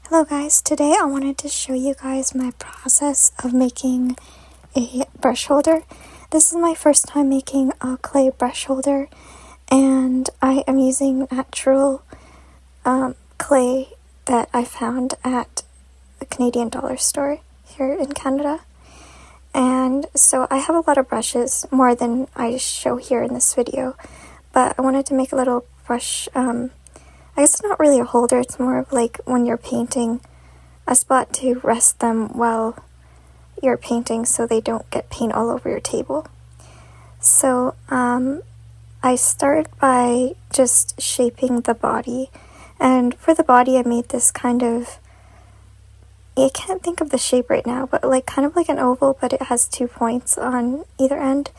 Hello guys, today I wanted to show you guys my process of making a brush holder. This is my first time making a clay brush holder, and I am using natural clay that I found at the Canadian dollar store here in Canada. And so I have a lot of brushes, more than I show here in this video, but I wanted to make a little brush, I guess it's not really a holder, it's more of like when you're painting, a spot to rest them while you're painting so they don't get paint all over your table. So I started by just shaping the body, and for the body I made this kind of, I can't think of the shape right now, but like kind of like an oval, but it has 2 points on either end.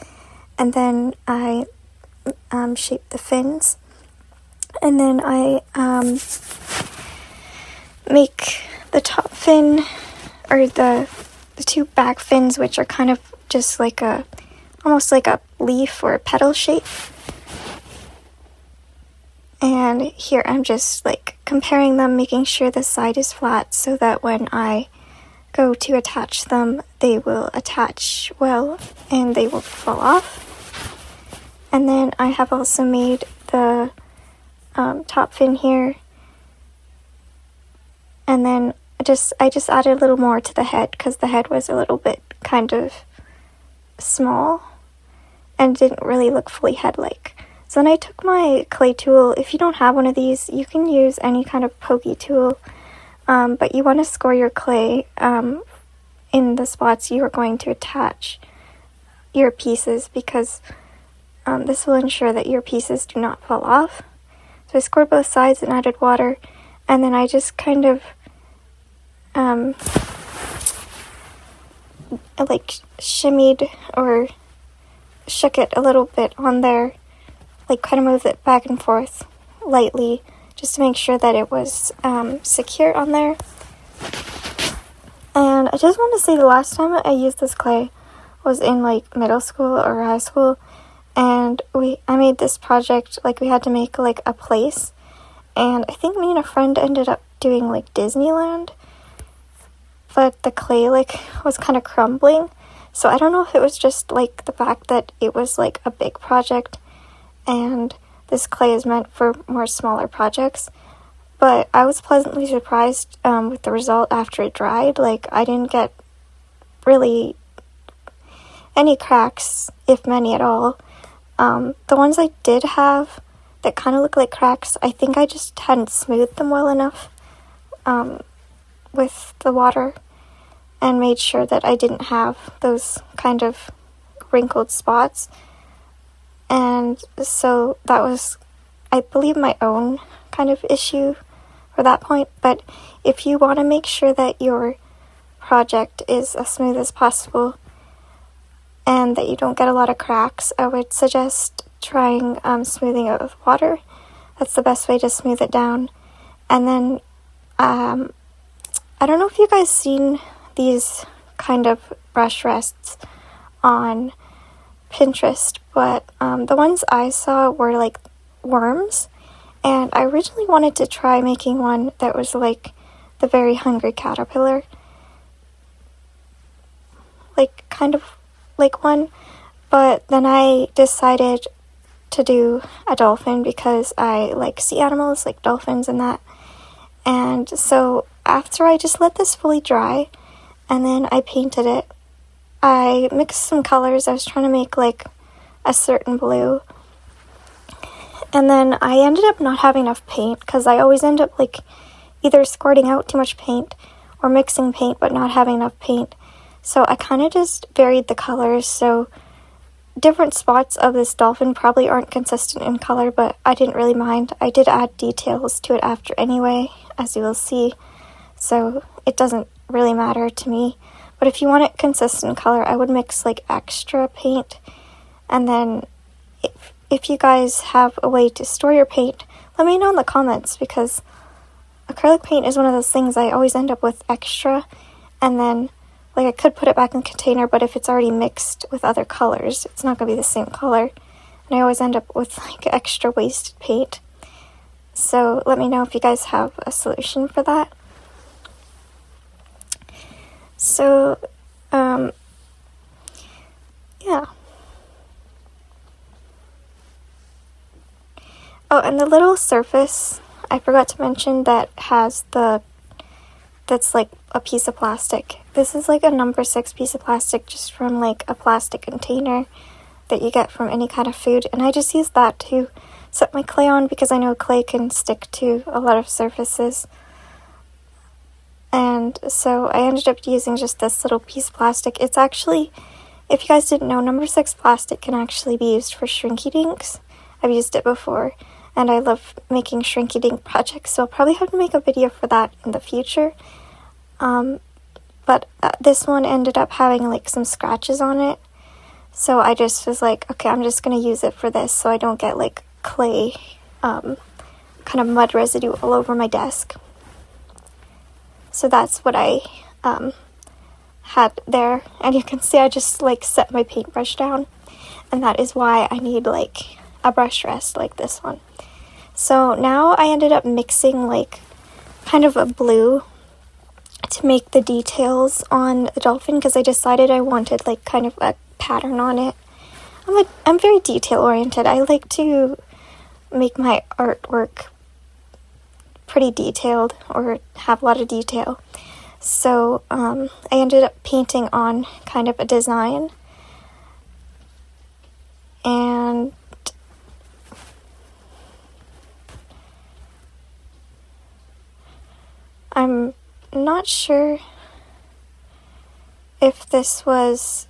And then I shaped the fins. And then I make the top fin, or the 2 back fins, which are kind of just like almost like a leaf or a petal shape. And here I'm just like comparing them, making sure the side is flat so that when I go to attach them, they will attach well and they won't fall off. And then I have also made the top fin here, and then I just added a little more to the head because the head was a little bit kind of small and didn't really look fully head-like. So then I took my clay tool. If you don't have one of these, you can use any kind of pokey tool, but you want to score your clay in the spots you are going to attach your pieces, because this will ensure that your pieces do not fall off. So I scored both sides and added water, and then I just kind of like shimmied or shook it a little bit on there, like kind of moved it back and forth lightly just to make sure that it was secure on there. And I just want to say the last time I used this clay was in like middle school or high school. And I made this project, like we had to make like a place, and I think me and a friend ended up doing like Disneyland, but the clay like was kind of crumbling. So I don't know if it was just like the fact that it was like a big project and this clay is meant for more smaller projects, but I was pleasantly surprised with the result after it dried. Like I didn't get really any cracks, if many at all. The ones I did have that kind of look like cracks, I think I just hadn't smoothed them well enough with the water and made sure that I didn't have those kind of wrinkled spots. And so that was, I believe, my own kind of issue for that point. But if you want to make sure that your project is as smooth as possible and that you don't get a lot of cracks, I would suggest trying smoothing it with water. That's the best way to smooth it down. And then, I don't know if you guys seen these kind of brush rests on Pinterest, but the ones I saw were like worms. And I originally wanted to try making one that was like the Very Hungry Caterpillar. Like kind of like one, but then I decided to do a dolphin because I like sea animals like dolphins and that. And so after I just let this fully dry and then I painted it, I mixed some colors. I was trying to make like a certain blue, and then I ended up not having enough paint because I always end up like either squirting out too much paint or mixing paint but not having enough paint. So I kind of just varied the colors, so different spots of this dolphin probably aren't consistent in color, but I didn't really mind. I did add details to it after anyway, as you will see, so it doesn't really matter to me. But if you want it consistent color, I would mix like extra paint, and then if you guys have a way to store your paint, let me know in the comments, because acrylic paint is one of those things I always end up with extra, and then like I could put it back in the container, but if it's already mixed with other colors, it's not going to be the same color. And I always end up with like extra wasted paint. So let me know if you guys have a solution for that. So, yeah. Oh, and the little surface, I forgot to mention, that has that's like a piece of plastic. This is like a number 6 piece of plastic, just from like a plastic container that you get from any kind of food. And I just use that to set my clay on, because I know clay can stick to a lot of surfaces. And so I ended up using just this little piece of plastic. It's actually, if you guys didn't know, number 6 plastic can actually be used for shrinky dinks. I've used it before, and I love making shrinky dink projects, so I'll probably have to make a video for that in the future. But this one ended up having like some scratches on it, so I just was like, okay, I'm just gonna use it for this so I don't get like clay, kind of mud residue all over my desk. So that's what I had there, and you can see I just like set my paintbrush down, and that is why I need like a brush rest like this one. So now I ended up mixing like kind of a blue to make the details on the dolphin, because I decided I wanted like kind of a pattern on it. I'm very detail oriented. I like to make my artwork pretty detailed, or have a lot of detail. So I ended up painting on kind of a design, and I'm not sure if this was,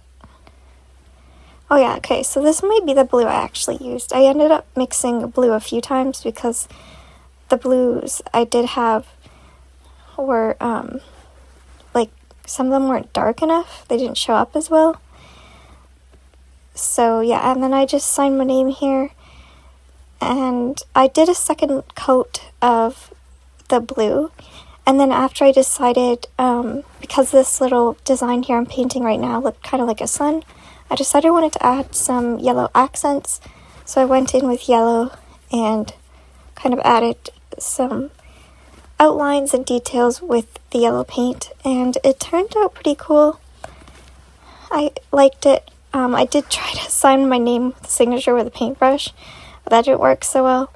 oh yeah, okay, so this might be the blue I actually used. I ended up mixing blue a few times, because the blues I did have were, like, some of them weren't dark enough. They didn't show up as well. So, yeah, and then I just signed my name here. And I did a second coat of the blue. And then after I decided, because this little design here I'm painting right now looked kind of like a sun, I decided I wanted to add some yellow accents. So I went in with yellow and kind of added some outlines and details with the yellow paint, and it turned out pretty cool. I liked it. I did try to sign my name with the signature with a paintbrush, but that didn't work so well.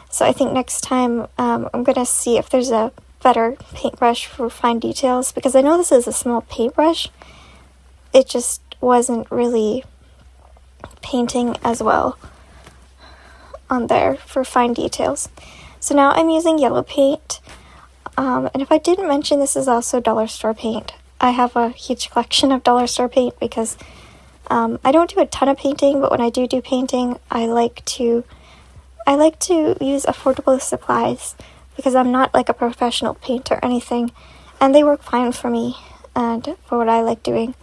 So I think next time I'm gonna see if there's a better paintbrush for fine details, because I know this is a small paintbrush. It just wasn't really painting as well on there for fine details. So now I'm using yellow paint, and if I didn't mention, this is also dollar store paint. I have a huge collection of dollar store paint, because I don't do a ton of painting, but when I do painting, I like to use affordable supplies, because I'm not like a professional painter or anything, and they work fine for me and for what I like doing.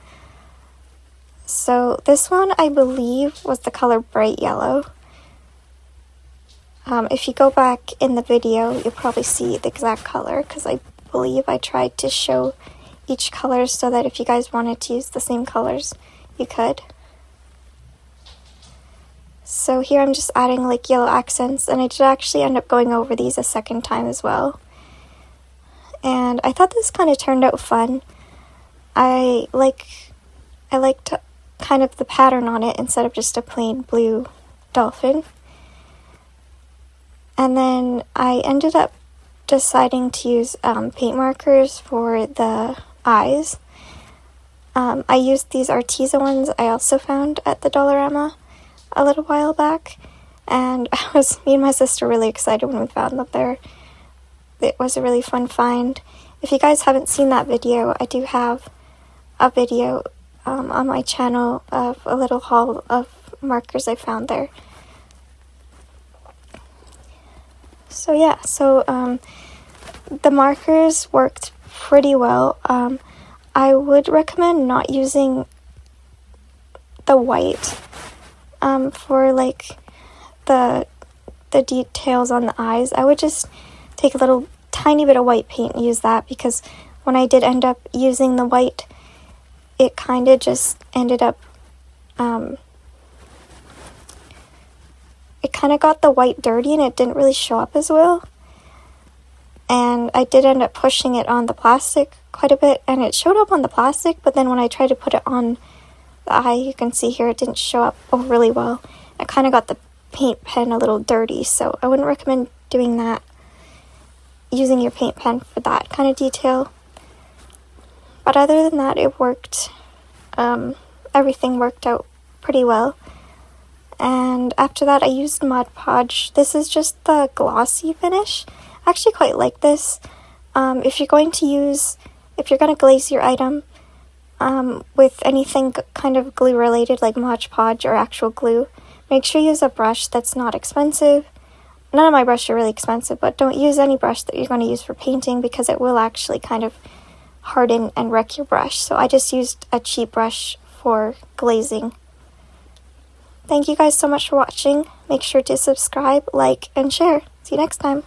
So this one, I believe, was the color bright yellow. If you go back in the video, you'll probably see the exact color, because I believe I tried to show each color so that if you guys wanted to use the same colors, you could. So here I'm just adding like yellow accents, and I did actually end up going over these a second time as well. And I thought this kind of turned out fun. I liked kind of the pattern on it instead of just a plain blue dolphin. And then I ended up deciding to use paint markers for the eyes. I used these Arteza ones I also found at the Dollarama a little while back, and me and my sister really excited when we found them there. It was a really fun find. If you guys haven't seen that video, I do have a video on my channel of a little haul of markers I found there. So yeah, the markers worked pretty well. I would recommend not using the white for like the details on the eyes. I would just take a little tiny bit of white paint and use that, because when I did end up using the white, it kind of just ended up it kind of got the white dirty, and it didn't really show up as well. and I did end up pushing it on the plastic quite a bit, and it showed up on the plastic, but then when I tried to put it on the eye, you can see here it didn't show up really well. I kind of got the paint pen a little dirty, so I wouldn't recommend doing that, using your paint pen for that kind of detail. But other than that, it worked. Everything worked out pretty well. And after that, I used Mod Podge. This is just the glossy finish. I actually quite like this. If you're going to glaze your item with anything kind of glue related, like Mod Podge or actual glue, make sure you use a brush that's not expensive. None of my brushes are really expensive, but don't use any brush that you're going to use for painting, because it will actually kind of harden and wreck your brush. So I just used a cheap brush for glazing. Thank you guys so much for watching. Make sure to subscribe, like, and share. See you next time.